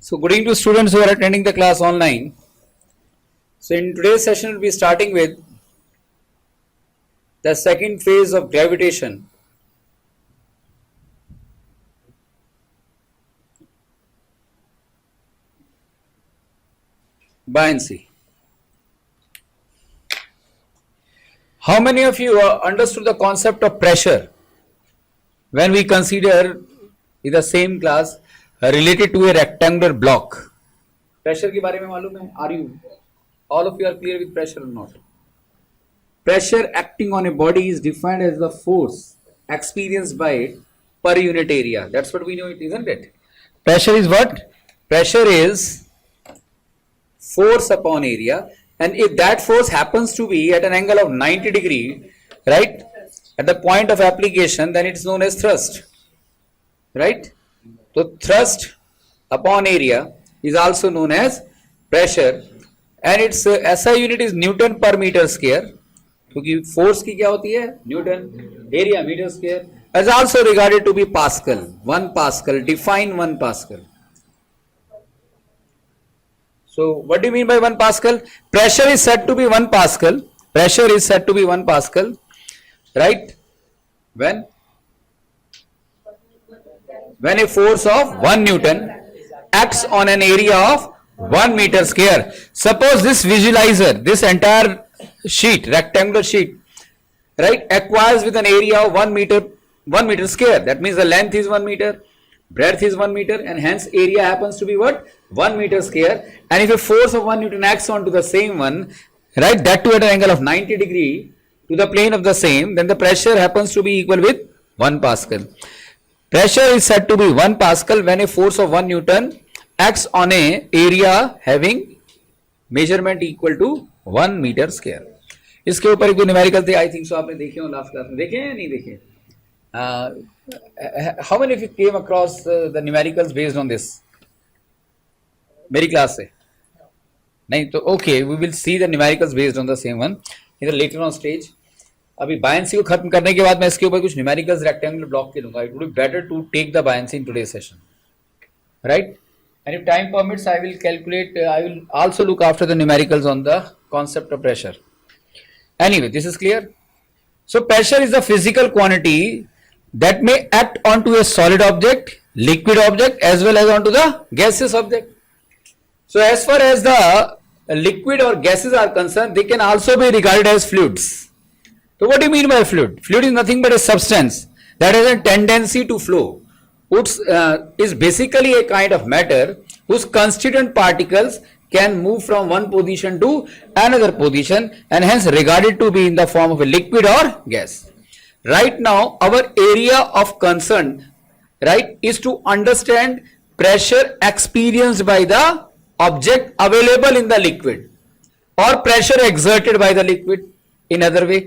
So good evening to students who are attending the class online. So in today's session we'll be starting with the second phase of gravitation. Buoyancy. How many of you understood the concept of pressure when we consider in the same class related to a rectangular block? Pressure के बारे में मालूम है? Are you all of you are clear with pressure or not? Pressure acting on a body is defined as the force experienced by it per unit area. That's what we know it, isn't it? Pressure is what? Pressure is force upon area, and if that force happens to be at an angle of 90 degree, right, at the point of application, then it's known as thrust, right? So thrust upon area is also known as pressure, and its SI unit is Newton per meter square, क्योंकि force की क्या होती है? Newton, area metre square, as also regarded to be Pascal, 1 Pascal, define 1 Pascal. So what do you mean by 1 Pascal? Pressure is said to be 1 Pascal. Pressure is said to be 1 Pascal, right? When a force of 1 Newton acts on an area of 1 meter square. Suppose this visualizer, this entire sheet, rectangular sheet, right, acquires with an area of 1 meter square. That means the length is 1 meter, breadth is 1 meter, and hence area happens to be what? 1 meter square. And if a force of 1 Newton acts onto the same one, right, that too at an angle of 90 degree to the plane of the same, then the pressure happens to be equal with 1 Pascal. Pressure is said to be 1 Pascal when a force of 1 Newton acts on a area having measurement equal to 1 meter square. इसके ऊपर एक numerical थे, I think so आपने देखे हो last class में, देखे या नहीं देखे? How many of you came across the numericals based on this? मेरी क्लास से नहीं तो okay, we will see the numericals based on the same one इधर लेटर ऑन स्टेज. अभी बायंसी को खत्म करने के बाद मैं इसके ऊपर कुछ न्यूमेरिकल्स रेक्टेंगुलर ब्लॉक के लूंगा. It would be better to take the buoyancy in today's session, right? And if time permits, I will calculate, I will also look after the numericals on the concept of pressure. Anyway, this is clear. So pressure is the physical quantity that may act onto a solid object, liquid object, as well as onto the gaseous object. So as far as the liquid or gases are concerned, they can also be regarded as fluids. So what do you mean by fluid? Fluid is nothing but a substance that has a tendency to flow. Is basically a kind of matter whose constituent particles can move from one position to another position and hence regarded to be in the form of a liquid or gas. Right now our area of concern, right, is to understand pressure experienced by the object available in the liquid or pressure exerted by the liquid in other way,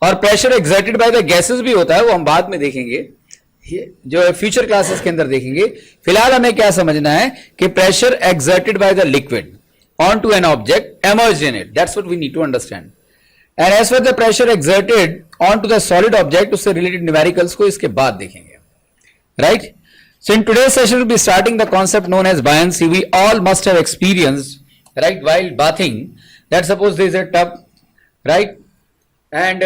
और pressure exerted by the gases भी होता है, वो हम बाद में देखेंगे, जो फ्यूचर क्लासेस के अंदर देखेंगे. फिलहाल हमें क्या समझना है कि pressure exerted by the liquid on to an object emerged in it, that's what we need to understand. And as for the pressure exerted on to the solid object, उससे रिलेटेड न्यूमेरिकल्स को इसके बाद देखेंगे, right? So in today's session we'll be starting the concept known as buoyancy. We all must have experienced, right, while bathing, that suppose there is a tub, right, and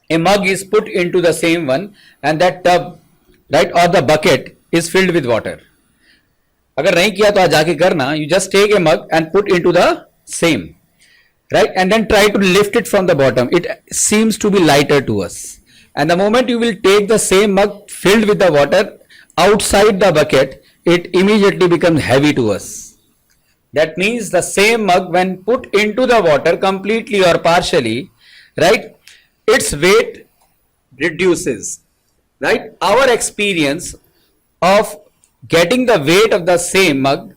a mug is put into the same one and that tub, right, or the bucket is filled with water. अगर नहीं किया तो आज जाके करना. You just take a mug and put into the same, right, and then try to lift it from the bottom. It seems to be lighter to us, and the moment you will take the same mug filled with the water outside the bucket, it immediately becomes heavy to us. That means the same mug when put into the water completely or partially, right, its weight reduces, right? Our experience of getting the weight of the same mug,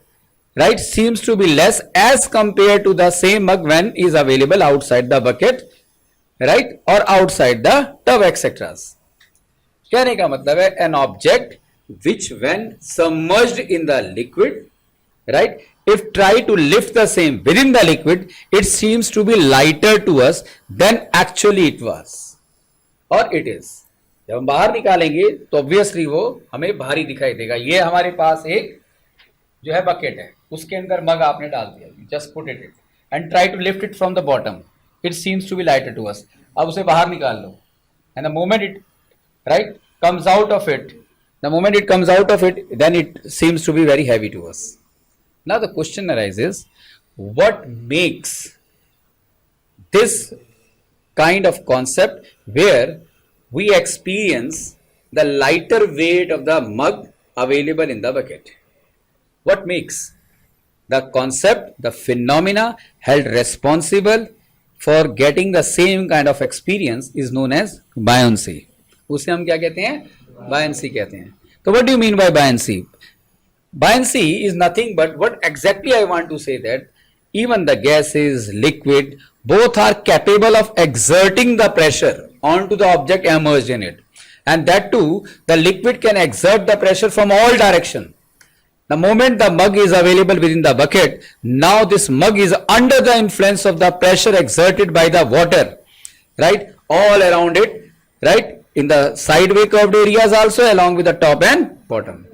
right, seems to be less as compared to the same mug when is available outside the bucket, right, or outside the tub, etc. कहने का मतलब है an object which when submerged in the liquid, right, if try to lift the same within the liquid, it seems to be lighter to us than actually it was or it is. जब हम बाहर निकालेंगे तो obviously वो हमें भारी दिखाई देगा. ये हमारे पास एक जो है बकेट है, उसके अंदर मग आपने डाल दिया, just put it and try to lift it from the bottom, it seems to be lighter to us. अब उसे बाहर निकाल लो, and the moment it right comes out of it, the moment it comes out of it, then it seems to be very heavy to us. Now the question arises, what makes this kind of concept where we experience the lighter weight of the mug available in the bucket? What makes the concept, the phenomena held responsible for getting the same kind of experience is known as buoyancy. उसे हम क्या कहते हैं? buoyancy कहते हैं. तो what do you mean by buoyancy? Buoyancy is nothing but what exactly I want to say, that even the gases, liquid, both are capable of exerting the pressure onto the object immersed in it, and that too the liquid can exert the pressure from all direction. The moment the mug is available within the bucket, now this mug is under the influence of the pressure exerted by the water, right, all around it, right, in the sideway curved areas also, along with the top and bottom.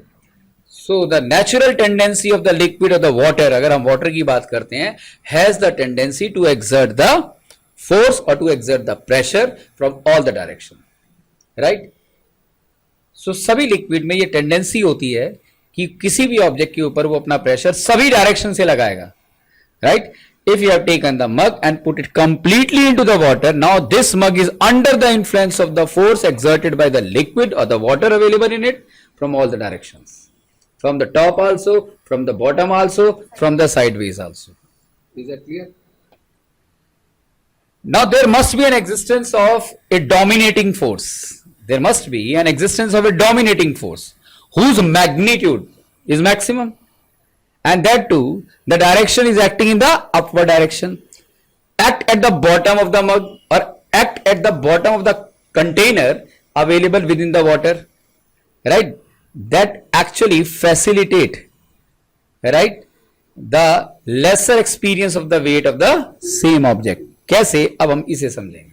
So the natural tendency of the liquid or the water, अगर हम water की बात करते हैं, has the tendency to exert the force or to exert the pressure from all the direction, right? So सभी liquid में ये tendency होती है कि किसी भी ऑब्जेक्ट के ऊपर वो अपना प्रेशर सभी डायरेक्शन से लगाएगा, right? If you have taken the mug and put it completely into the water, now this mug is under the influence of the force exerted by the liquid or the water available in it from all the directions. From the top also, from the bottom also, from the sideways also. Is that clear? Now there must be an existence of a dominating force. There must be an existence of a dominating force whose magnitude is maximum. And that too, the direction is acting in the upward direction. Act at the bottom of the mug or act at the bottom of the container available within the water, right? That actually facilitate, right, the lesser experience of the weight of the same object. कैसे? अब हम इसे समझेंगे.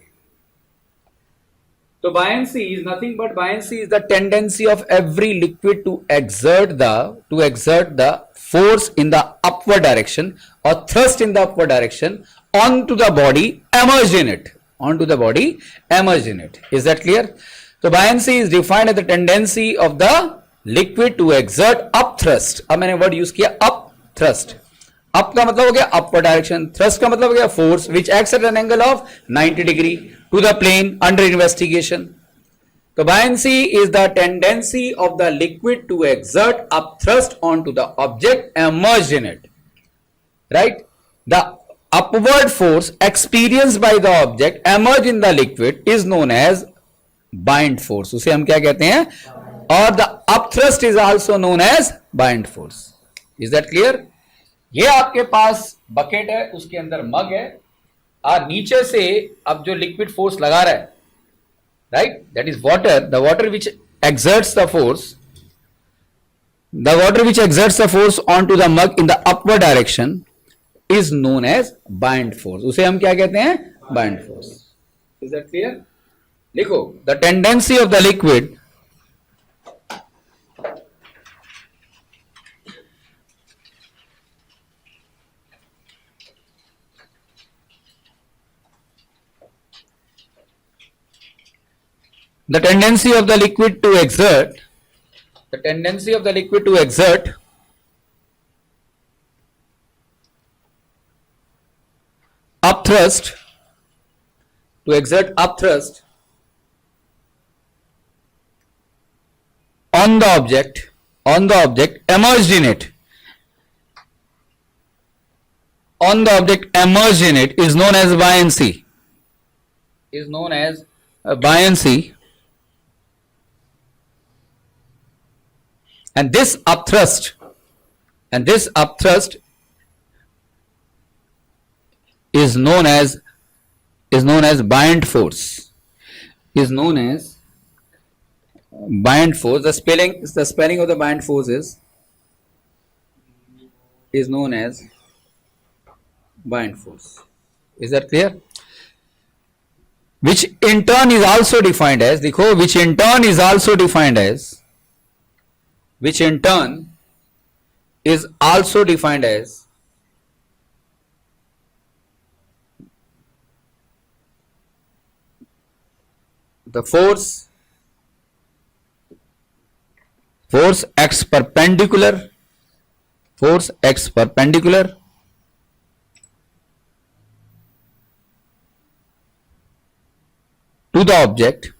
So buoyancy is nothing but buoyancy is the tendency of every liquid to exert the force in the upward direction or thrust in the upward direction onto the body immersed in it. Is that clear? So buoyancy is defined as the tendency of the liquid to exert up thrust. अब मैंने word use किया up thrust. Up का मतलब हो गया upward direction, thrust का मतलब हो गया force which acts at an angle of 90 degree to the plane under investigation. So buoyancy is the tendency of the liquid to exert up thrust onto the object immersed in it, right? The upward force experienced by the object immersed in the liquid is known as buoyant force. उसे हम क्या कहते हैं? और the upthrust is also known as buoyant force. Is that clear? ये आपके पास bucket है, उसके अंदर मग है, और नीचे से अब जो लिक्विड फोर्स लगा रहा है, right, that is water, the water which exerts the force onto the mug in the upward direction is known as buoyant force. उसे हम क्या कहते हैं? buoyant force. Is that clear? लिखो, the tendency of the liquid to exert upthrust on the object immersed in it, is known as buoyancy. And this upthrust is known as buoyant force. The spelling of the buoyant force is known as buoyant force. Is that clear? Which in turn is also defined as, which in turn is also defined as the force acts perpendicular to the object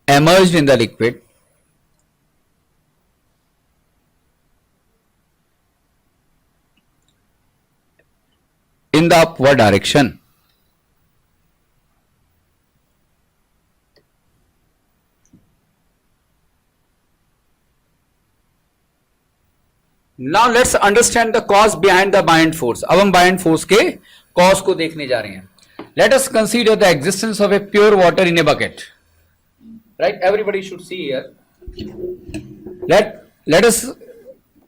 emerged in the liquid in the upward direction. Now let's understand the cause behind the buoyant force. अब हम buoyant force के cause को देखने जा रहे हैं. Let us consider the existence of a pure water in a bucket. Right? Everybody should see here. Let us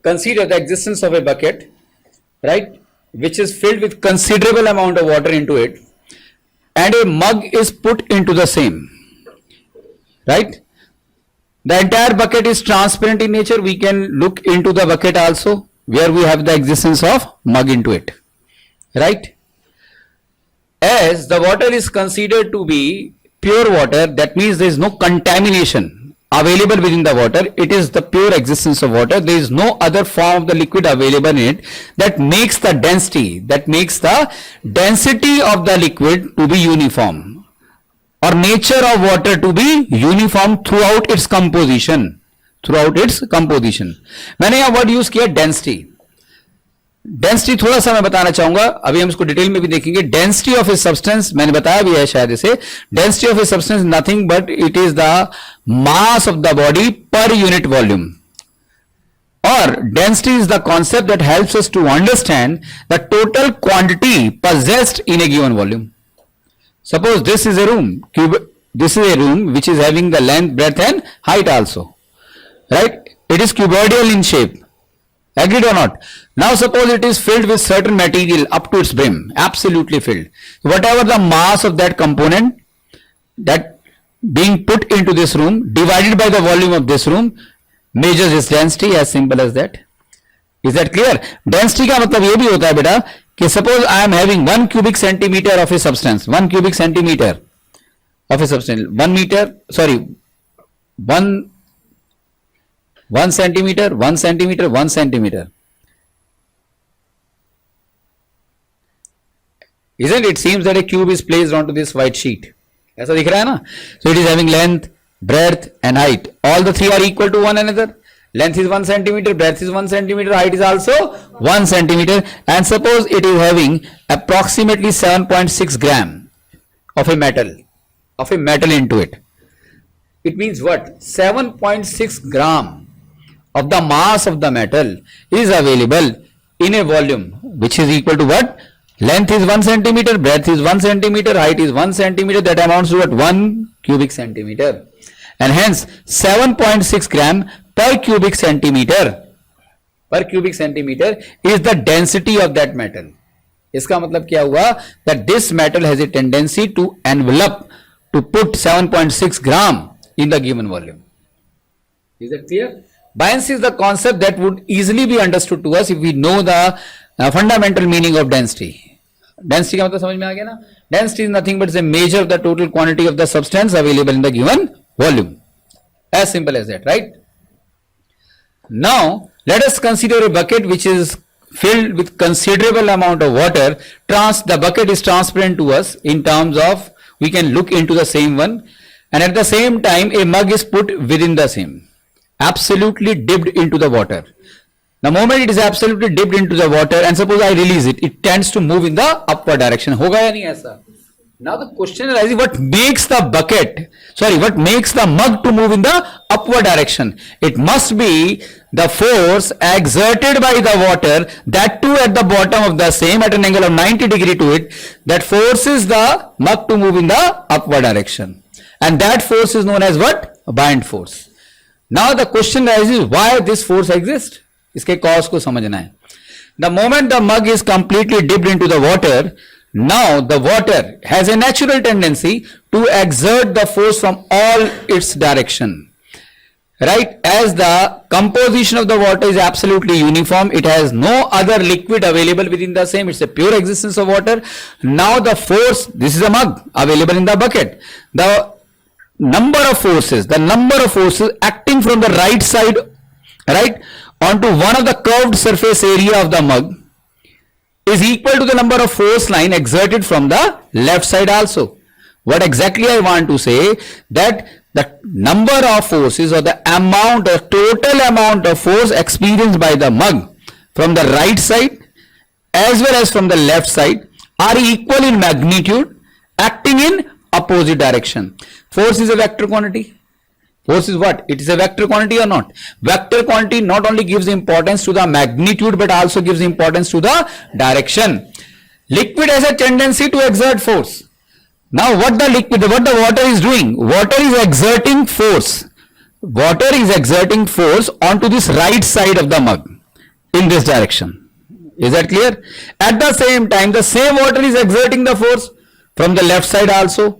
consider the existence of a bucket, right, which is filled with considerable amount of water into it, and a mug is put into the same. Right? The entire bucket is transparent in nature. We can look into the bucket also, where we have the existence of mug into it. Right? As the water is considered to be pure water, that means there is no contamination available within the water. It is the pure existence of water. There is no other form of the liquid available in it that makes the density of the liquid to be uniform, or nature of water to be uniform throughout its composition. मैंने यहाँ word use किया density. Density थोड़ा सा मैं बताना चाहूंगा, अभी हम इसको डिटेल में भी देखेंगे. डेंसिटी ऑफ ए सब्सटेंस, मैंने बताया भी है शायद इसे. Density of a substance nothing but it is the mass of the body per unit volume. और density is the concept that helps us to understand the total quantity possessed in a given volume. Suppose this is a room which is having the length, breadth and height also. Right? It is cuboidal in shape. Agreed or not? Now suppose it is filled with certain material up to its brim, absolutely filled. Whatever the mass of that component that being put into this room divided by the volume of this room measures its density, as simple as that. Is that clear? Density का मतलब ये भी होता है बेटा कि suppose I am having 1 cubic centimeter of a substance, 1 cubic centimeter of a substance, 1 centimeter, 1 centimeter, 1 centimeter. Isn't it? Seems that a cube is placed onto this white sheet. ऐसा दिख रहा है ना? So it is having length, breadth and height. All the three are equal to one another. Length is 1 centimeter, breadth is 1 centimeter, height is also 1 centimeter. And suppose it is having approximately 7.6 gram of a metal into it. It means what? 7.6 gram of the mass of the metal is available in a volume which is equal to what? Length is 1 centimeter, breadth is 1 centimeter, height is 1 centimeter. That amounts to what? 1 cubic centimeter. And hence 7.6 gram per cubic centimeter is the density of that metal. इसका मतलब क्या हुआ? That this metal has a tendency to envelop, to put 7.6 gram in the given volume. Is that clear? Buoyancy is the concept that would easily be understood to us if we know the fundamental meaning of density. Density का मतलब समझ में आ गया ना? Density is nothing but is a measure of the total quantity of the substance available in the given volume. As simple as that, right? Now let us consider a bucket which is filled with considerable amount of water. The bucket is transparent to us in terms of we can look into the same one, and at the same time a mug is put within the same, absolutely dipped into the water. The moment it is absolutely dipped into the water and suppose I release it, it tends to move in the upward direction. होगा या नहीं ऐसा? Now the question arises, what makes the mug to move in the upward direction? It must be the force exerted by the water, that too at the bottom of the same at an angle of 90 degree to it, that forces the mug to move in the upward direction. And that force is known as what? A buoyant force. Now the question arises, why this force exists? इसके cause को समझना है. The moment the mug is completely dipped into the water, Now the water has a natural tendency to exert the force from all its direction. Right? As the composition of the water is absolutely uniform, it has no other liquid available within the same, it's a pure existence of water. Now the force, this is a mug available in the bucket. The number of forces acting from the right side, right, onto one of the curved surface area of the mug is equal to the number of force line exerted from the left side also. What exactly I want to say, that the number of forces or the amount or total amount of force experienced by the mug from the right side as well as from the left side are equal in magnitude, acting in opposite direction. Force is a vector quantity. Force is what? It is a vector quantity or not? Vector quantity not only gives importance to the magnitude but also gives importance to the direction. Liquid has a tendency to exert force. Now what the water is doing? Water is exerting force. Water is exerting force onto this right side of the mug in this direction. Is that clear? At the same time, the same water is exerting the force from the left side also,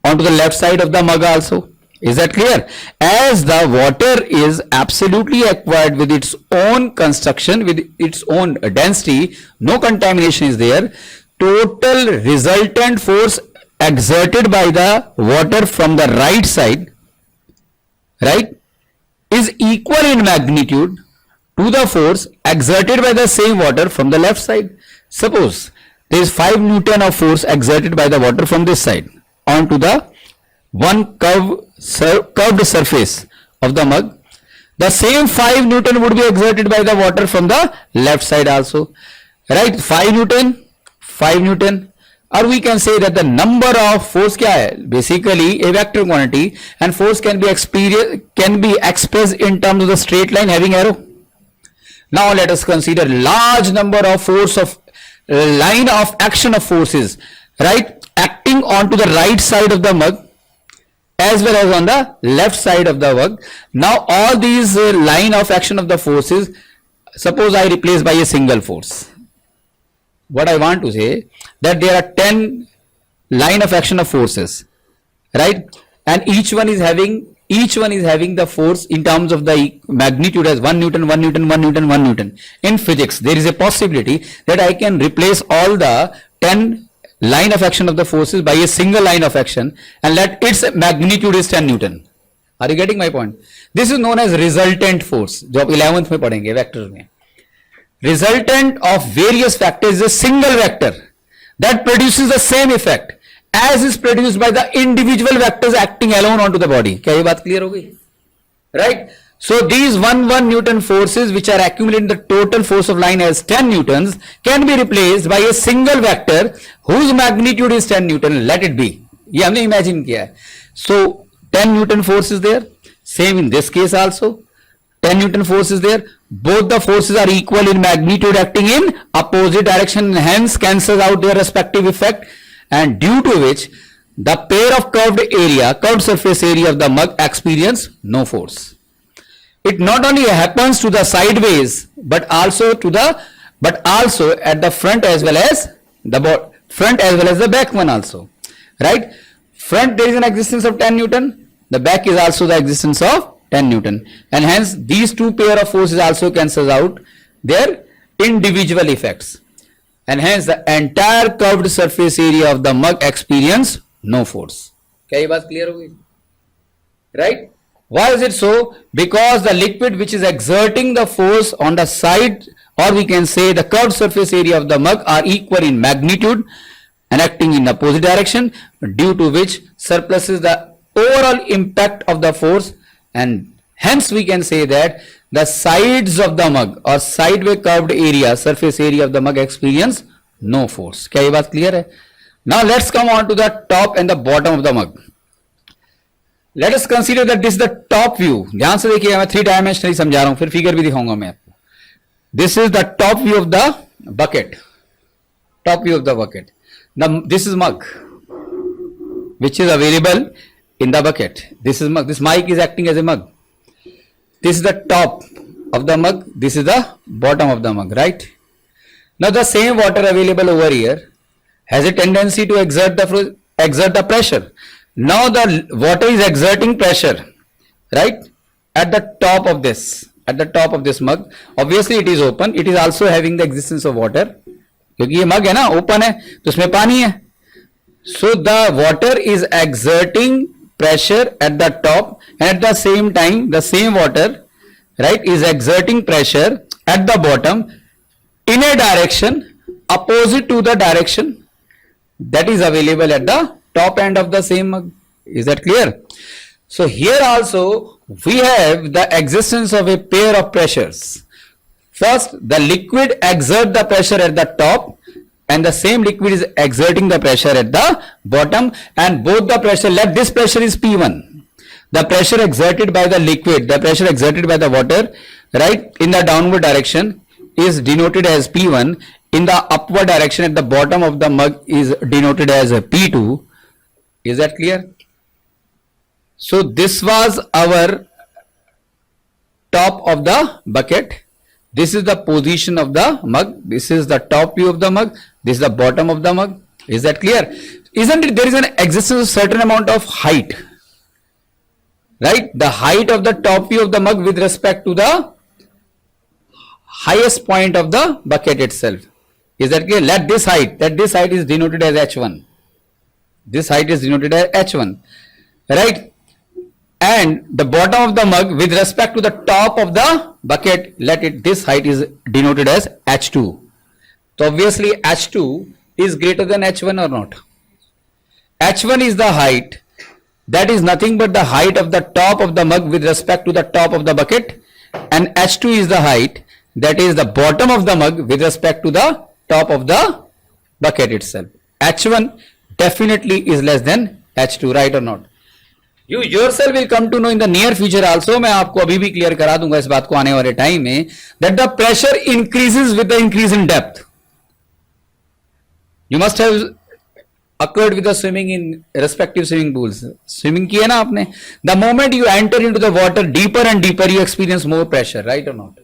onto the left side of the mug also. Is that clear? As the water is absolutely acquired with its own construction, with its own density, no contamination is there, total resultant force exerted by the water from the right side, right, is equal in magnitude to the force exerted by the same water from the left side. Suppose there is 5 Newton of force exerted by the water from this side onto the one curved surface of the mug. The same 5 Newton would be exerted by the water from the left side also. Right? 5 Newton. Or we can say that the number of force क्या है? Basically a vector quantity, and force can be expressed in terms of the straight line having arrow. Now let us consider large number of force of line of action of forces, right, acting onto the right side of the mug as well as on the left side of the mug. Now all these line of action of the forces, suppose I replace by a single force. What I want to say, that there are 10 line of action of forces, right, and each one is having the force in terms of the magnitude as 1 Newton, 1 Newton, 1 Newton, 1 Newton. In physics, there is a possibility that I can replace all the 10 line of action of the forces by a single line of action and let its magnitude is 10 Newton. Are you getting my point? This is known as resultant force, जो आप 11th में पढ़ेंगे vector में. Resultant of various factors is a single vector that produces the same effect as is produced by the individual vectors acting alone onto the body. क्या ये बात clear हो गई? Right? So these 1 Newton forces which are accumulating the total force of line as 10 Newtons can be replaced by a single vector whose magnitude is 10 Newton. Let it be. ये हमने imagine किया है. So 10 Newton force is there. Same in this case also. 10 Newton force is there. Both the forces are equal in magnitude acting in opposite direction and hence cancels out their respective effect, and due to which the pair of curved surface area of the mug experience no force. It not only happens to the sideways but also at the front as well as the back one also. Right? Front there is an existence of 10 Newton. The back is also the existence of 10 Newton, and hence these two pair of forces also cancels out their individual effects, and hence the entire curved surface area of the mug experience no force. क्या ये बात clear हो गई? Right? Why is it so? Because the liquid which is exerting the force on the side, or we can say the curved surface area of the mug, are equal in magnitude and acting in opposite direction, due to which surpluses the overall impact of the force, and hence we can say that the sides of the mug or sideway curved area, surface area of the mug experience no force. क्या ये बात clear है? Now let's come on to the top and the bottom of the mug. Let us consider that this is the top view. ध्यान से देखिए, मैं 3 dimensionally समझा रहा हूं, फिर फिगर भी दिखाऊंगा मैं आपको. This is the top view of the bucket. Top view of the bucket. Now this is mug, which is available in the bucket. This is mug. This mic is acting as a mug. This is the top of the mug. This is the bottom of the mug, right? Now the same water available over here, has a tendency to exert the pressure. Now the water is exerting pressure, right, at the top of this mug. Obviously it is open, it is also having the existence of water, क्योंकि ये मग है ना, open है तो उसमें पानी है. So the water is exerting pressure at the top, and at the same time the same water, right, is exerting pressure at the bottom in a direction opposite to the direction that is available at the top end of the same mug. Is that clear? So here also we have the existence of a pair of pressures. First, the liquid exert the pressure at the top, and the same liquid is exerting the pressure at the bottom, and both the pressure, let this pressure is P1. The pressure exerted by the liquid, the pressure exerted by the water, right, in the downward direction is denoted as P1. In the upward direction at the bottom of the mug is denoted as P2. Is that clear? So this was our top of the bucket. This is the position of the mug. This is the top view of the mug. This is the bottom of the mug. Is that clear? Isn't it there is an existence of certain amount of height, right? The height of the top view of the mug with respect to the highest point of the bucket itself. Is that clear? Let this height is denoted as H1. This height is denoted as H1, right? And the bottom of the mug with respect to the top of the bucket, this height is denoted as H2. So obviously H2 is greater than H1 or not? H1 is the height, that is nothing but the height of the top of the mug with respect to the top of the bucket, and H2 is the height, that is the bottom of the mug with respect to the top of the bucket itself. H1 definitely is less than H2, right or not? You yourself will come to know in the near future also. मैं आपको अभी भी clear करा दूंगा इस बात को आने वाले टाइम में, that the pressure increases with the increase in depth. You must have occurred with the swimming in respective swimming pools. Swimming किया ना आपने? The moment you enter into the water deeper and deeper, you experience more pressure, right or not?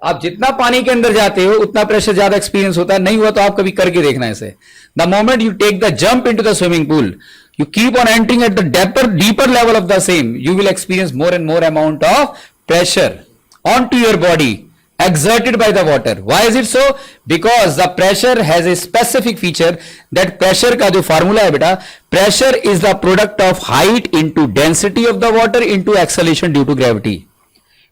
आप जितना पानी के अंदर जाते हो उतना प्रेशर ज्यादा एक्सपीरियंस होता है. नहीं हुआ तो आप कभी करके देखना इसे. The moment you take the jump into the swimming pool, you keep on entering at the deeper level of the same, you will experience more and more amount of pressure onto your body exerted by the water. Why is it so? Because the pressure has a specific feature. That pressure का जो formula है बेटा, pressure is the product of height into density of the water into acceleration due to gravity.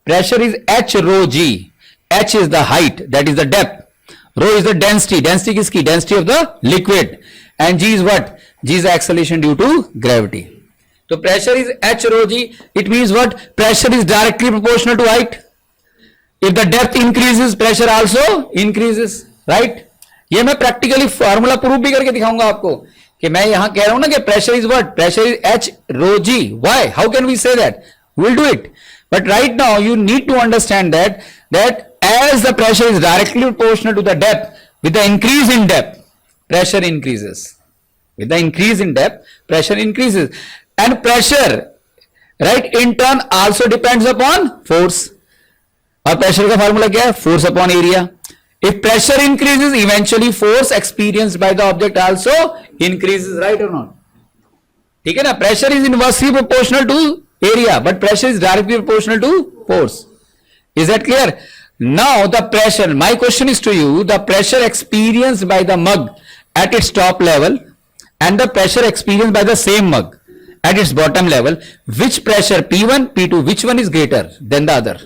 Pressure is H rho G. H is the height, that is the depth. Rho is the density. Density किसकी? Density of the liquid. And G is what? G is the acceleration due to gravity. So pressure is H rho G. It means what? Pressure is directly proportional to height. If the depth increases, pressure also increases, right? ये मैं practically formula proof भी करके दिखाऊंगा आपको कि मैं यहाँ कह रहा हूँ ना कि pressure is what? Pressure is H rho G. Why? How can we say that? We'll do it. But right now you need to understand that as the pressure is directly proportional to the depth, with the increase in depth, pressure increases. With the increase in depth, pressure increases. And pressure, right, in turn also depends upon force. और pressure का formula क्या है? Force upon area. If pressure increases, eventually force experienced by the object also increases, right or not? ठीक है ना? Pressure is inversely proportional to area, but pressure is directly proportional to force. Is that clear? Now the pressure, my question is to you, the pressure experienced by the mug at its top level and the pressure experienced by the same mug at its bottom level, which pressure, P1, P2, which one is greater than the other?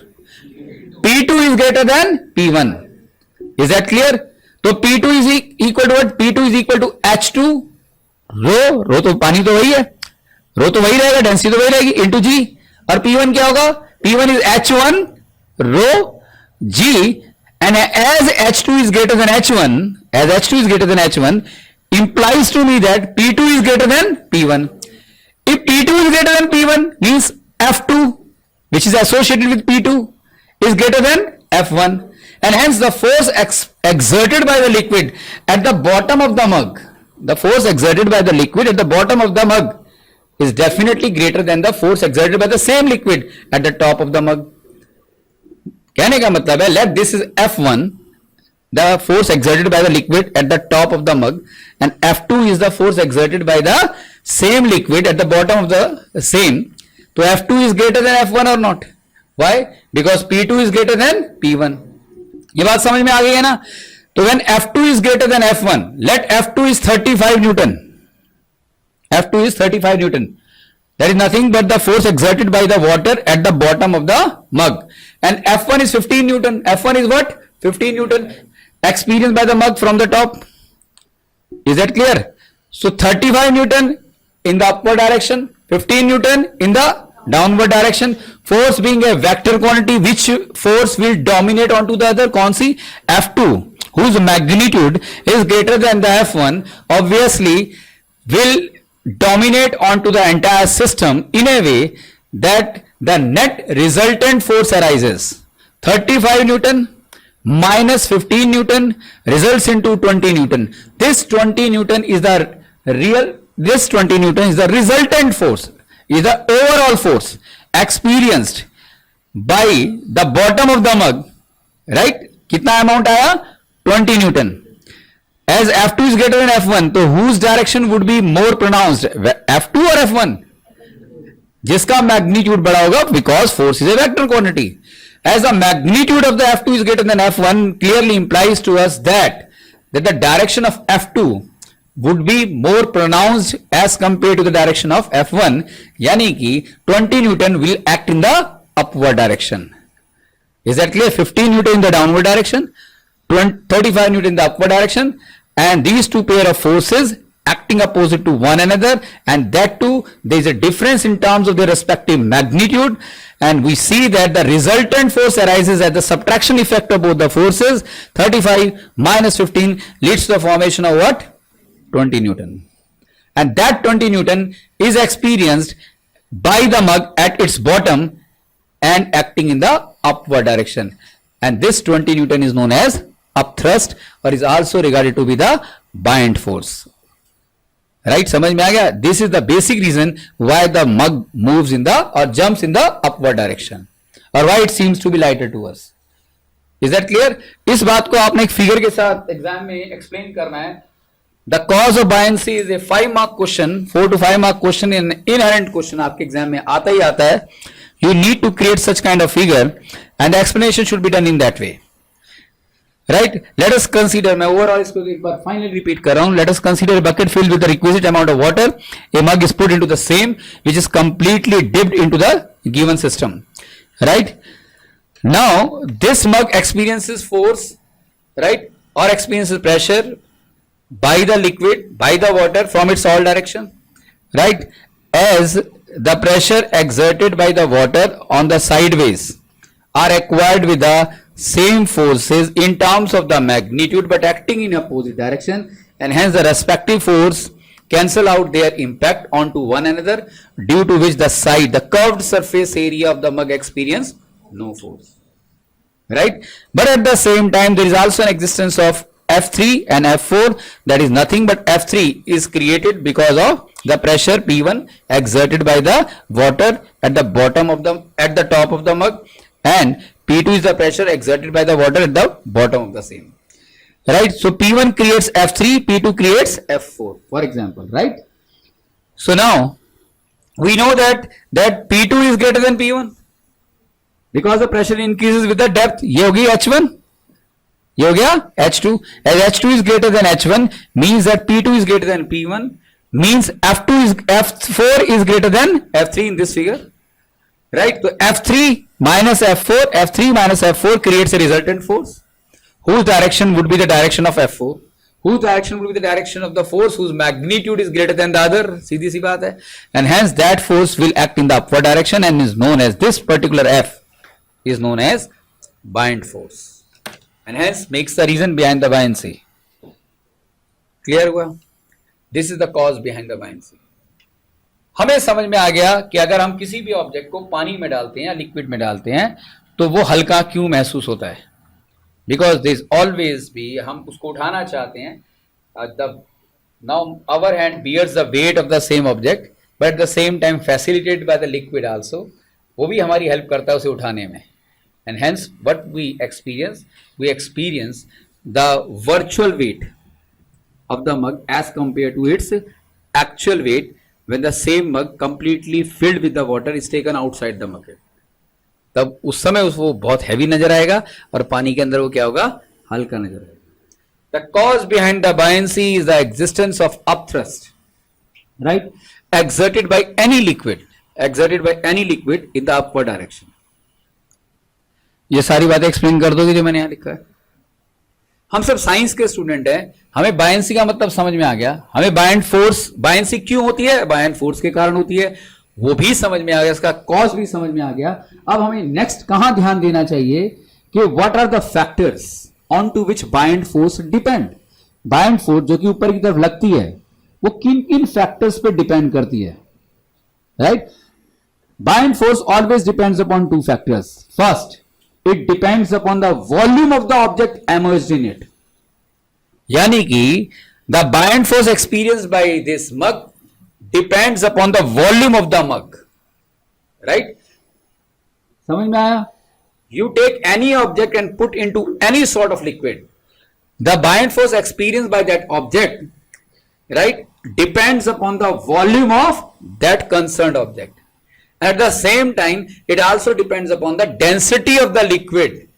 P2 is greater than P1. Is that clear? So P2 is equal to what? P2 is equal to H2 rho. Rho तो पानी तो वही है, rho तो वही रहेगा, density तो वही रहेगी, into G. और P1 क्या होगा? P1 is H1 rho G, and as H2 is greater than H1, implies to me that P2 is greater than P1. If P2 is greater than P1, means F2, which is associated with P2, is greater than F1, and hence the force exerted by the liquid at the bottom of the mug, is definitely greater than the force exerted by the same liquid at the top of the mug. कहने का मतलब है, let this is F1, the force exerted by the liquid at the top of the mug, and F2 is the force exerted by the same liquid at the bottom of the same. So F2 is greater than F1 or not? Why? Because P2 is greater than P1. ये बात समझ में आ गई है ना? तो when F2 is greater than F1, let F2 is 35 Newton. F2 is 35 Newton. That is nothing but the force exerted by the water at the bottom of the mug. And F1 is 15 Newton. F1 is what? 15 Newton. Experienced by the mug from the top. Is that clear? So 35 Newton in the upward direction, 15 Newton in the downward direction. Force being a vector quantity, which force will dominate onto the other? कौन सी? F2, whose magnitude is greater than the F1, obviously will dominate onto the entire system in a way that the net resultant force arises. 35 Newton minus 15 Newton results into 20 Newton. This 20 Newton is the resultant force, is the overall force experienced by the bottom of the mug, right? कितना amount आया? 20 Newton. As F2 is greater than F1, तो whose direction would be more pronounced? F2 or F1? जिसका magnitude बड़ा होगा, because force is a vector quantity. As the magnitude of the F2 is greater than F1, clearly implies to us that the direction of F2 would be more pronounced as compared to the direction of F1. यानी कि 20 Newton will act in the upward direction. Is that clear? 15 Newton in the downward direction, 35 Newton in the upward direction, and these two pair of forces acting opposite to one another, and that too there is a difference in terms of their respective magnitude, and we see that the resultant force arises as the subtraction effect of both the forces. 35 minus 15 leads to the formation of what? 20 Newton, and that 20 Newton is experienced by the mug at its bottom and acting in the upward direction, and this 20 Newton is known as upthrust or is also regarded to be the buoyant force. Right? समझ में आ गया? This is the basic reason why the mug moves in the or jumps in the upward direction, or why it seems to be lighter to us. Is that clear? इस बात को आपने एक figure के साथ एग्जाम में explain करना है. The cause of buoyancy is a 5-mark question, 4 to 5 mark question, in inherent question आपके एग्जाम में आता ही आता है. You need to create such kind of figure, and the explanation should be done in that way. Right? Let us consider, मैं overall इसको एक बार finally repeat कर रहा हूँ. Let us consider a bucket filled with the requisite amount of water. A mug is put into the same, which is completely dipped into the given system. Right? Now, this mug experiences force, right, or experiences pressure by the liquid, by the water from its all direction. Right? As the pressure exerted by the water on the sideways are acquired with the same forces in terms of the magnitude but acting in opposite direction, and hence the respective force cancel out their impact onto one another, due to which the curved surface area of the mug experience no force. Right? But at the same time there is also an existence of F3 and F4. That is nothing but F3 is created because of the pressure P1 exerted by the water at the top of the mug, and P2 is the pressure exerted by the water at the bottom of the same. Right? So P1 creates F3, P2 creates F4, for example. Right? So now we know that P2 is greater than P1 because the pressure increases with the depth. ये होगी H1, ये हो गया H2. As H2 is greater than H1 means that P2 is greater than P1, means F4 is greater than F3 in this figure. Right? So F3 minus F4 creates a resultant force whose direction would be the direction of F4, whose direction would be the direction of the force whose magnitude is greater than the other. सीधी सी बात है. And hence that force will act in the upward direction and is known as, this particular F is known as buoyant force, and hence makes the reason behind the buoyancy. Clear हुआ? This is the cause behind the buoyancy. हमें समझ में आ गया कि अगर हम किसी भी ऑब्जेक्ट को पानी में डालते हैं या लिक्विड में डालते हैं तो वो हल्का क्यों महसूस होता है. बिकॉज दिस ऑलवेज भी हम उसको उठाना चाहते हैं. Now our hand bears the weight of the same object but at the same time facilitated by the liquid also. वो भी हमारी हेल्प करता है उसे उठाने में. And hence what we experience the virtual weight of the mug as compared to its actual weight when the same mug completely filled with the water is taken outside the mug. तब उस समय वो बहुत heavy नजर आएगा और पानी के अंदर वो क्या होगा, हल्का नजर आएगा. The cause behind the buoyancy is the existence of upthrust, right, exerted by any liquid in the upward direction. ये सारी बातें एक्सप्लेन कर दोगे जो मैंने यहां लिखा है. हम सब साइंस के स्टूडेंट हैं, हमें बायंसी का मतलब समझ में आ गया. हमें बायंट फोर्स, बायंसी क्यों होती है, बायंट फोर्स के कारण होती है, वो भी समझ में आ गया, इसका कॉज भी समझ में आ गया. अब हमें नेक्स्ट कहां ध्यान देना चाहिए कि what are the factors on to which buoyant force depend. Buoyant force जो कि ऊपर की तरफ लगती है वो किन किन फैक्टर्स पे डिपेंड करती है, right. Buoyant force always depends upon two factors. First, it depends upon the volume of the object immersed in it. यानी कि the buoyant force experienced by this mug depends upon the volume of the mug, right? समझ में आया? You take any object and put into any sort of liquid. The buoyant force experienced by that object, right, depends upon the volume of that concerned object. At the same time, it also depends upon the density of the liquid,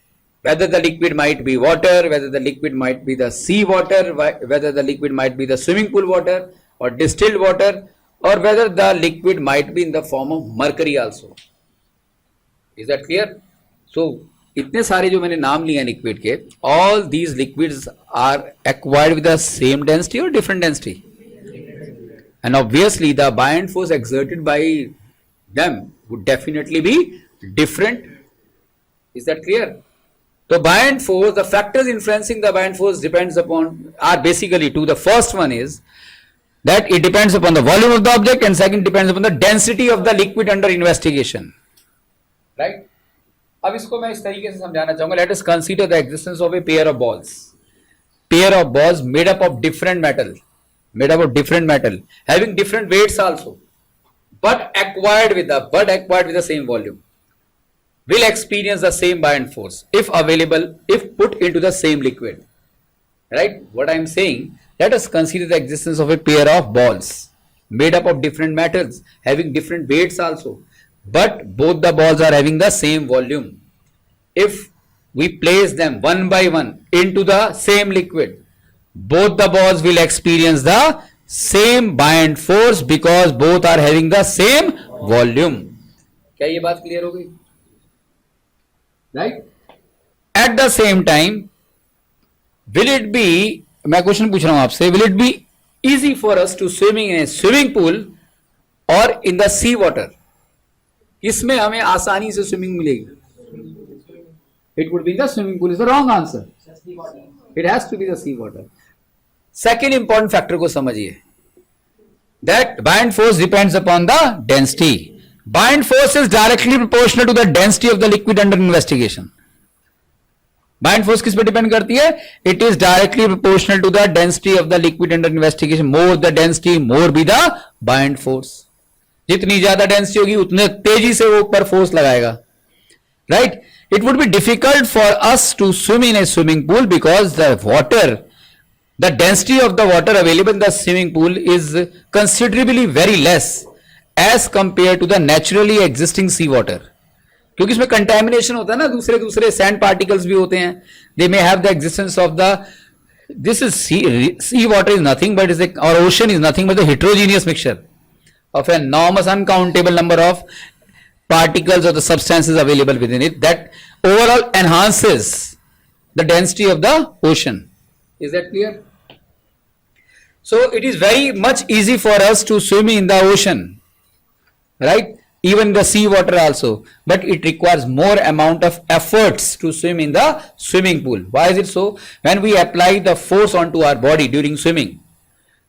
whether the liquid might be water, whether the liquid might be the sea water, whether the liquid might be the swimming pool water or distilled water, or whether the liquid might be in the form of mercury also. Is that clear? So, इतने सारे जो मैंने नाम लिए हैं liquid के, all these liquids are acquired with the same density or different density, and obviously the buoyant force exerted by them would definitely be different. Is that clear? So buoyant force, the factors influencing the buoyant force depends upon are basically two. The first one is that it depends upon the volume of the object, and second depends upon the density of the liquid under investigation. Right? अब इसको मैं इस तरीके से समझाना चाहूंगा. Let us consider the existence of a pair of balls. Pair of balls made up of different metal, having different weights also, but acquired with the same volume, will experience the same buoyant force if put into the same liquid. Right? What I am saying, let us consider the existence of a pair of balls made up of different metals, having different weights also, but both the balls are having the same volume. If we place them one by one into the same liquid, both the balls will experience the same buoyant force because both are having the same volume. क्या ये बात clear हो गई? Right? At the same time, will it be, मैं question पूछ रहा हूं आपसे, will it be easy for us to swimming in a swimming pool or in the sea water? किसमें हमें आसानी से स्विमिंग मिलेगी? It would be the swimming pool is the wrong answer. It has to be the sea water. Second important factor को समझिए, that buoyant force depends upon the density. Buoyant force is directly proportional to the density of the liquid under investigation. Buoyant force किस पे depend करती है? It is directly proportional to the density of the liquid under investigation. More the density, more be the buoyant force. जितनी ज्यादा density होगी उतने तेजी से वो ऊपर फोर्स लगाएगा. Right? It would be difficult for us to swim in a swimming pool because the density of the water available in the swimming pool is considerably very less as compared to the naturally existing sea water. क्योंकि इसमें contamination होता है ना, दूसरे sand particles भी होते हैं. They may have the existence of the, this is sea water is nothing but or ocean is nothing but the heterogeneous mixture of an enormous uncountable number of particles or the substances available within it that overall enhances the density of the ocean. Is that clear? So it is very much easy for us to swim in the ocean, right? Even the sea water also, but it requires more amount of efforts to swim in the swimming pool. Why is it so? When we apply the force onto our body during swimming,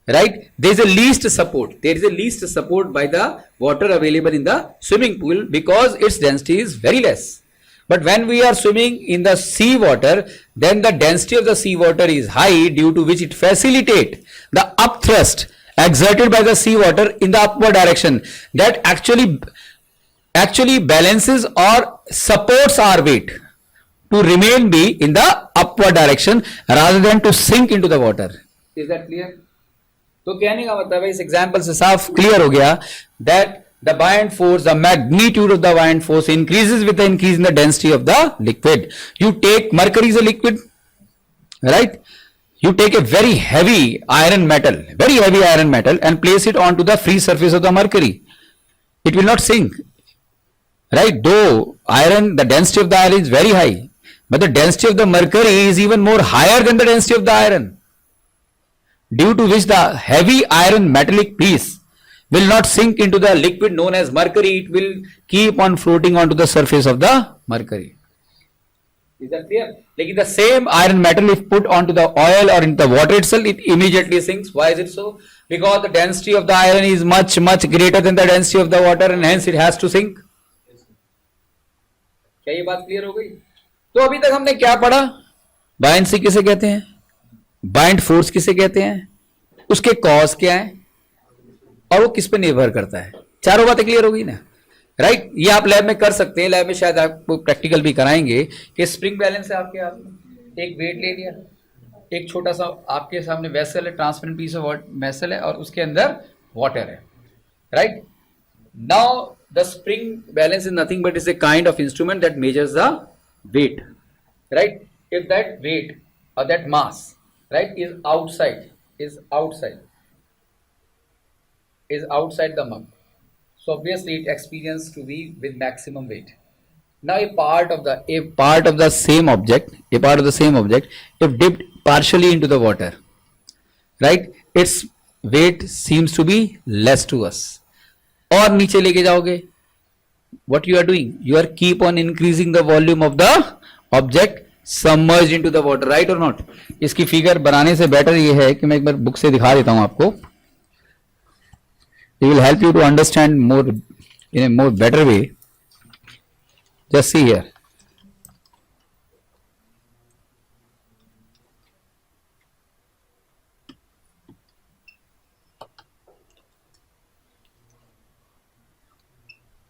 right, there is a least support by the water available in the swimming pool because its density is very less. But when we are swimming in the sea water, then the density of the sea water is high, due to which it facilitates the upthrust exerted by the sea water in the upward direction, that actually balances or supports our weight to remain be in the upward direction rather than to sink into the water. Is that clear? तो कहने का मतलब है इस example से साफ clear हो गया that the buoyant force, the magnitude of the buoyant force increases with the increase in the density of the liquid. You take mercury as a liquid, right? You take a very heavy iron metal and place it onto the free surface of the mercury. It will not sink, right? Though iron, the density of the iron is very high, but the density of the mercury is even more higher than the density of the iron, due to which the heavy iron metallic piece will not sink into the liquid known as mercury. It will keep on floating onto the surface of the mercury. Is that clear? Like the same iron metal, if put onto the oil or into the water itself, it immediately sinks. Why is it so? Because the density of the iron is much greater than the density of the water, and hence it has to sink. क्या ये बात clear हो गई? तो अभी तक हमने क्या पढ़ा? बायंसी किसे कहते हैं, बाइंड फोर्स किसे कहते हैं, उसके कॉज क्या है और वो किस पे निर्भर करता है. चारों बातें क्लियर हो गई ना, राइट? ये आप लैब में कर सकते हैं. लैब में शायद आपको प्रैक्टिकल भी कराएंगे कि स्प्रिंग बैलेंस है आपके हाथ में, एक वेट ले लिया, एक छोटा सा आपके सामने वेसल है, ट्रांसपेरेंट पीस ऑफ वेसल है और उसके अंदर वाटर है, right? Now the spring balance is nothing but is a kind of instrument that measures the weight, right? If that weight or that mass, right, is outside the mug, so obviously it experiences to be with maximum weight. Now a part of the same object, if dipped partially into the water, right, its weight seems to be less to us. और नीचे लेके जाओगे, what you are doing, you are keep on increasing the volume of the object submerged into the water, right or not? इसकी figure बनाने से better ये है कि मैं एक बार बुक से दिखा देता हूं आपको. It will help you to understand more in a more better way. Just see here.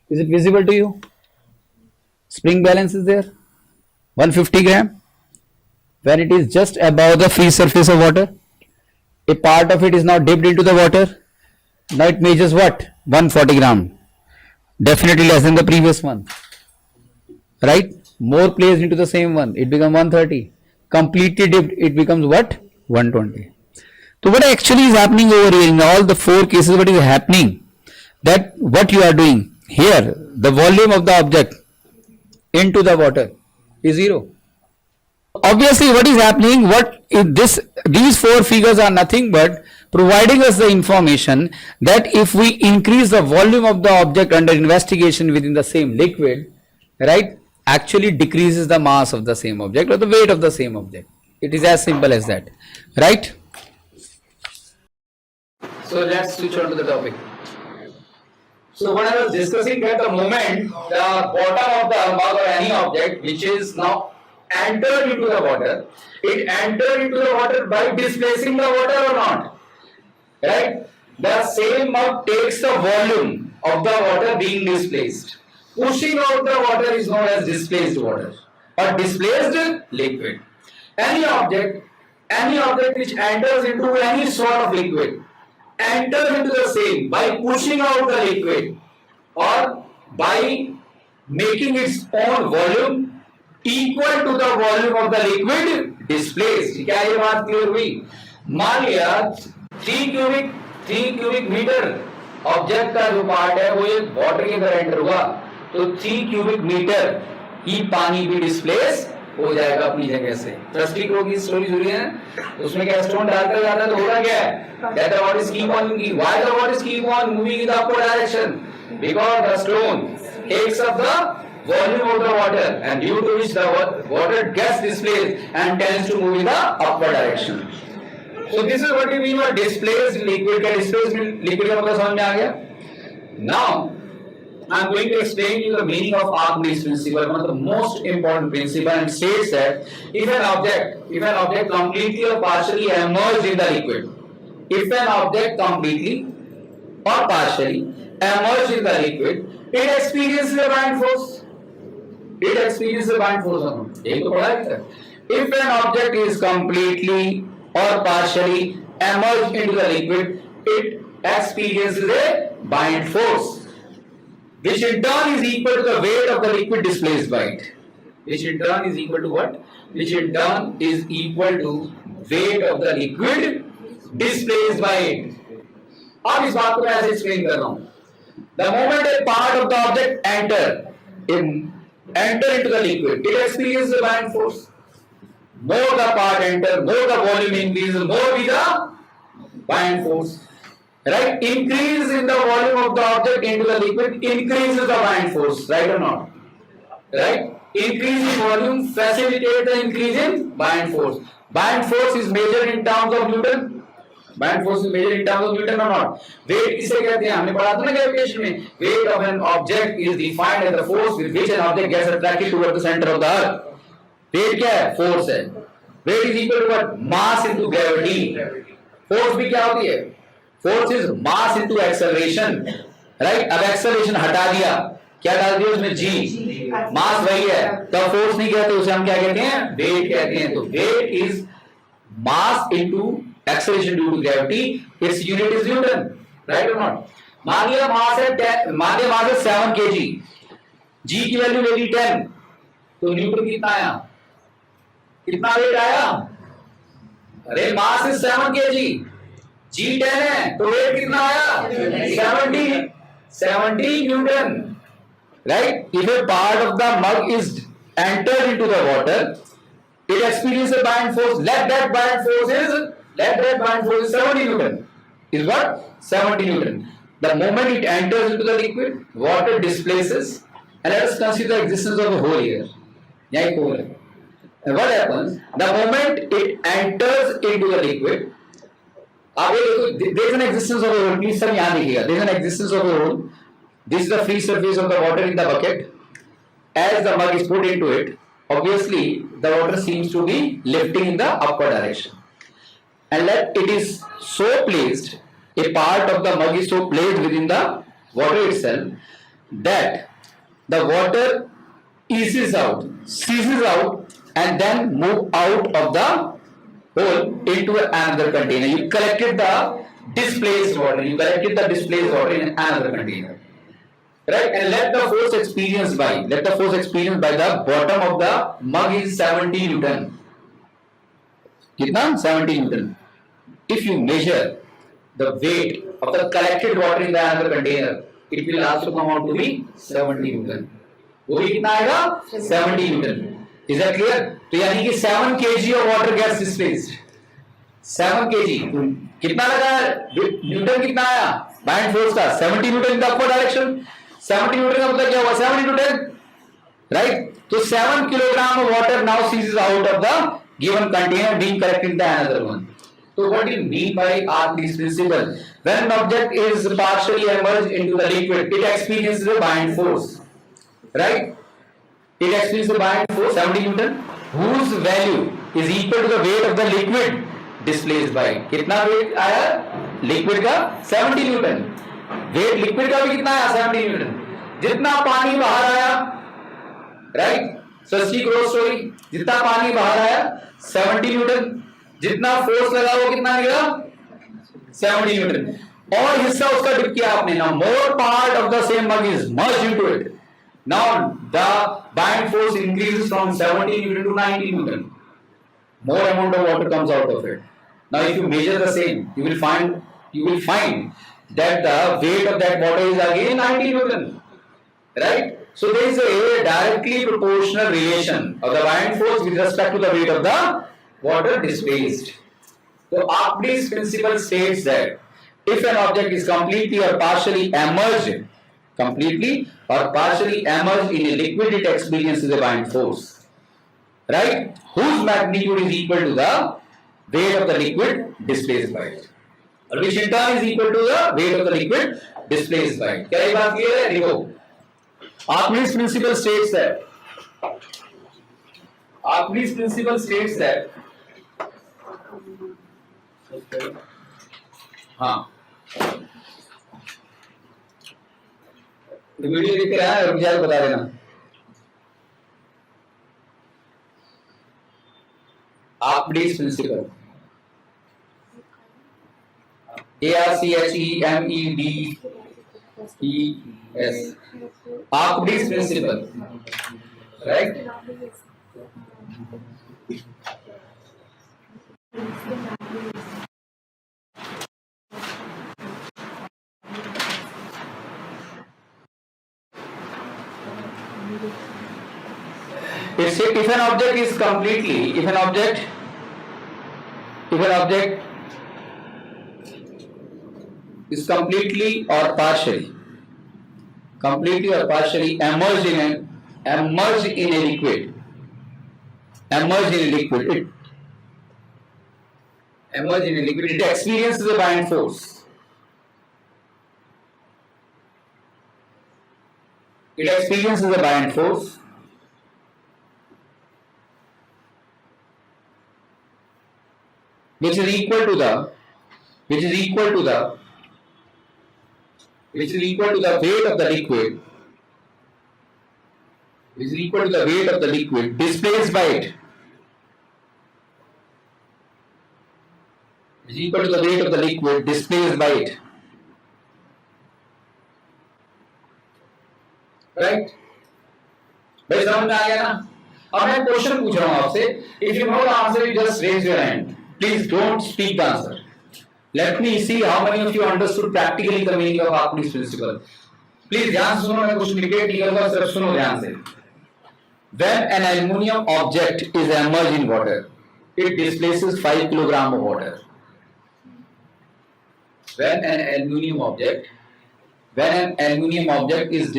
Is it visible to you? Spring balance is there, 150 gram. When it is just above the free surface of water, a part of it is now dipped into the water. Now it measures what? 140 gram. Definitely less than the previous one, right? More placed into the same one, it becomes 130. Completely dipped, it becomes what? 120. So what actually is happening over here in all the four cases? What is happening? That what you are doing here, the volume of the object into the water is zero. Obviously what is happening, these four figures are nothing but providing us the information that if we increase the volume of the object under investigation within the same liquid, right, actually decreases the mass of the same object or the weight of the same object. It is as simple as that, right? So let's switch on to the topic. So what I was discussing at the moment, the bottom of the mug or any object which is now entered into the water, it entered into the water by displacing the water or not, right? The same mug takes the volume of the water being displaced. Pushing out the water is known as displaced water or displaced liquid. Any object which enters into any sort of liquid enters into the same by pushing out the liquid or by making its own volume equal to the volume of the liquid displaced. क्या ये बात clear हुई? मान लिया 3 cubic metre object का जो part है वो एक वाटर के अंदर एंटर हुआ तो 3 क्यूबिक मीटर ही पानी भी डिस्प्लेस हो जाएगा अपनी जगह से. ट्रस्टी क्रो की स्टोरी सुनी है, उसमें क्या स्टोन डालकर जाता है तो होगा क्या है, that the water is keep on moving. Why the water is keep on moving in the upward direction? Because the stone takes up the volume of the water and due to which the water gets displaced and tends to move in the upward direction. So this is what we mean by displaced liquid. क्या displaced liquid का मतलब समझ में आ गया? Now I am going to explain you the meaning of Archimedes principle, one of the most important principle, and states that if an object completely or partially emerged in the liquid, if an object completely or partially emerged in the liquid, it experiences a buoyant force. It experiences a buoyant force or not? यही तो पढ़ा है. If an object is completely or partially immersed into the liquid, it experiences a buoyant force, which in turn is equal to the weight of the liquid displaced by it. Which in turn is equal to what? Which in turn is equal to weight of the liquid displaced by it. अब इस बात को मैं ऐसे explain कर रहा हूं. The moment a part of the object enter into the liquid, it experiences the buoyant force. More the part enter, more the volume increases, more be the buoyant force. Right? Increase in the volume of the object into the liquid increases the buoyant force. Right or not? Right? Increase in volume facilitate the increase in buoyant force. Buoyant force is measured in terms of Newton. Buoyant force is measured in terms of Newton or not? Weight किसे कहते हैं? हमने पढ़ा था ना gravitation में. Weight of an object is defined as the force with which an object gets attracted toward the center of the earth. Weight क्या है? Force है. Weight is equal to what? Mass into gravity. Force भी क्या होती है? Force is mass into acceleration. Right? अब acceleration हटा दिया. क्या डाल दिया उसमें? G. Mass वही है. तब force नहीं कहते, उसे हम क्या कहते हैं? Weight कहते हैं. तो weight is mass into acceleration due to gravity. Its unit is Newton. Right or not? मान लिया mass है 7 kg. G की वैल्यू ले ली 10. तो न्यूटन कितना आया? कितना वेट आया? अरे मास इज 7 kg, G 10 है, तो वेट कितना आया? 70 Newton. Right? If a part of the mug is entered into the water, it experiences a buoyant force. Let that buoyant force is 70 Newton. Is what? 70 Newton. The moment it enters into the liquid, water displaces, and let us consider the existence of a hole here. यहाँ एक hole है. And what happens? The moment it enters into the liquid, अब ये देखो, there is an existence of a hole. Please sir यहाँ देखिएगा. There is an existence of a hole. This is the free surface of the water in the bucket. As the mug is put into it, obviously the water seems to be lifting in the upward direction. And let it is so placed, a part of the mug is so placed within the water itself that the water seizes out, and then move out of the hole into another container. You collected the displaced water in another container. Right? And let the force experienced by the bottom of the mug is 70 Newton. कितना? 70 Newton. If you measure the weight of the collected water in the another container, it will also come out to be 70 Newton. वो भी कितना आएगा? 70 Newton. Is that clear? तो यानी कि 7 kg of water gets displaced. 7 kg. कितना लगा? Newton कितना आया? buoyant force का 70 Newton in the upward direction. 70 Newton का मतलब क्या हुआ? 70 into 10. Right? So 7 kilogram of water now seizes out of the given container being collected in the another one. So what do you mean by Archimedes principle? When an object is partially immersed into the liquid, it experiences a buoyant force. Right? It experiences a buoyant force 70 Newton, whose value is equal to the weight of the liquid displaced by. कितना weight आया? Liquid का 70 Newton. Weight liquid का भी कितना आया? 70 Newton. जितना पानी बाहर आया, right? सस्ती क्रॉस स्टोरी. जितना पानी बाहर आया 70 Newton. जितना फोर्स लगा वो कितना निकला? 70 Newton. और हिस्सा उसका डिप किया आपने. Now more part of the same mug is merged into it. Now the buoyant force increases from 70 Newton to 90 Newton. More amount of water comes out of it. Now if you measure the same, you will find that the weight of that water is again 90 Newton. Right? So there is a directly proportional relation of the buoyant force with respect to the weight of the water displaced. So Archimedes principle states that if an object is completely or partially immersed in a liquid, it experiences a buoyant force, right? Whose magnitude is equal to the weight of the liquid displaced by it, or which in turn is equal to the weight of the liquid displaced by it. क्या ये बात clear है? देखो, Archimedes principle states that हाँ, video देख रहा है, रुक जाए बता देना. Archimedes principle. Archimedes. Archimedes principle. Right? If an object is completely, if an object is completely or partially emerged in a liquid, it experiences a buoyant force. It experiences a buoyant force which is equal to the weight of the liquid, displaced by it. Is equal to the weight of the liquid displaced by it. Right? भाई समझ में आ गया ना? अब मैं question पूछ रहा हूं आपसे. If you know the answer, you just raise your hand. Please don't speak the answer. Let me see how many of you understood practically the meaning of Archimedes principle. Please ध्यान से सुनो, मैं कुछ लिखे क्लियर होगा, सिर्फ सुनो ध्यान से. When an aluminium object is immersed in water, it displaces 5 kg of water. When an aluminium object is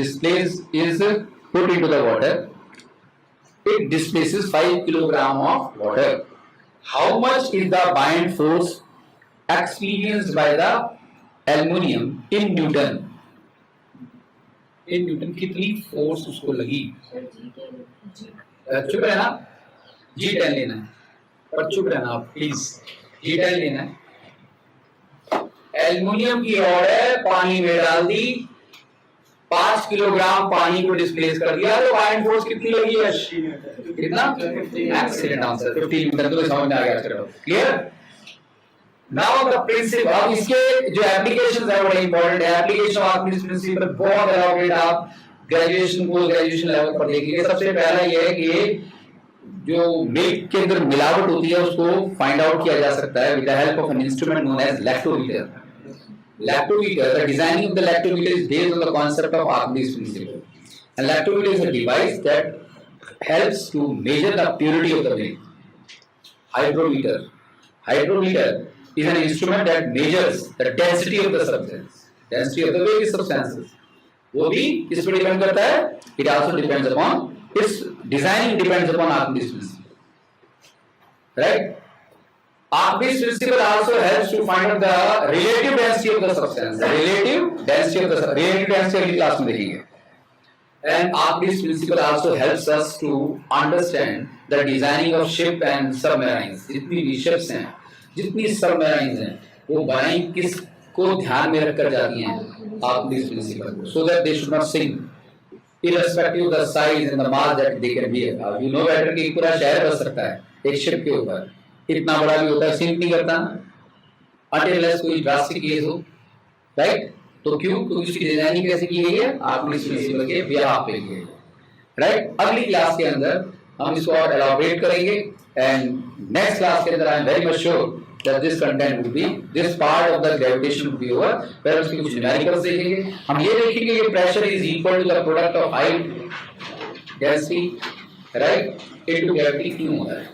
put into the water, it displaces 5 kg of water. How much is the buoyant force experienced by the aluminium in Newton? कितनी force उसको लगी? चुप रहना, G10 लेना है, पर चुप रहना आप प्लीज. G10 लेना है. एल्युमिनियम की रॉड है, पानी में डाल दी, 5 किलोग्राम पानी को डिस्प्लेस कर दिया, तो बाइंड फोर्स कितनी लगी है? कितना? Excellent answer, 15 metre. तो समझ में आ गया. चलो क्लियर. Now the principal. अब इसके जो एप्लीकेशंस है बड़े इंपॉर्टेंट है. एप्लीकेशन ऑफ आर्किमिडीज प्रिंसिपल बहुत एलाबोरेट आप ग्रेजुएशन पोस्ट ग्रेजुएशन लेवल पर देखेंगे. सबसे पहला ये है कि जो मिल्क के अंदर मिलावट होती है उसको फाइंड आउट किया जा सकता है with the help of an instrument known as lactometer. The designing of the lactometer is based on the concept of Archimedes principle. And lactometer is a device that helps to measure the purity of the milk. Hydrometer is an instrument that measures the density of the substance, density of the various substances. वो भी किस पर depend करता है? It also depends upon its designing depends upon Archimedes principle. Right? Archimedes principle also helps to find out the relative density of the substance. Relative density अगली class में देखेंगे. And Archimedes principle also helps us to understand the designing of ship and submarines. जितनी भी ships हैं, जितनी submarines हैं, वो बनाई किस को ध्यान में रखकर जाती हैं? Archimedes principle, so that they should not sink, irrespective of the size and the mass that they can bear. You know better कि पूरा शहर बस सकता है एक शिप के ऊपर, इतना बड़ा भी होता है, सिंक नहीं करता until unless कोई ड्रास्टिक केस हो. राइट? तो क्यों? क्योंकि उसकी डिजाइनिंग कैसे की गई है? Archimedes principle के बिहाफ पे की गई है. राइट? अगली क्लास के अंदर हम इसको और एलाबोरेट करेंगे. एंड नेक्स्ट क्लास के अंदर I am very much sure that this content would be, this part of the gravitation would be over, where उसके कुछ न्यूमेरिकल्स देखेंगे. हम ये देखेंगे कि pressure is equal to the product of height, density, right, into gravity क्यों होता है.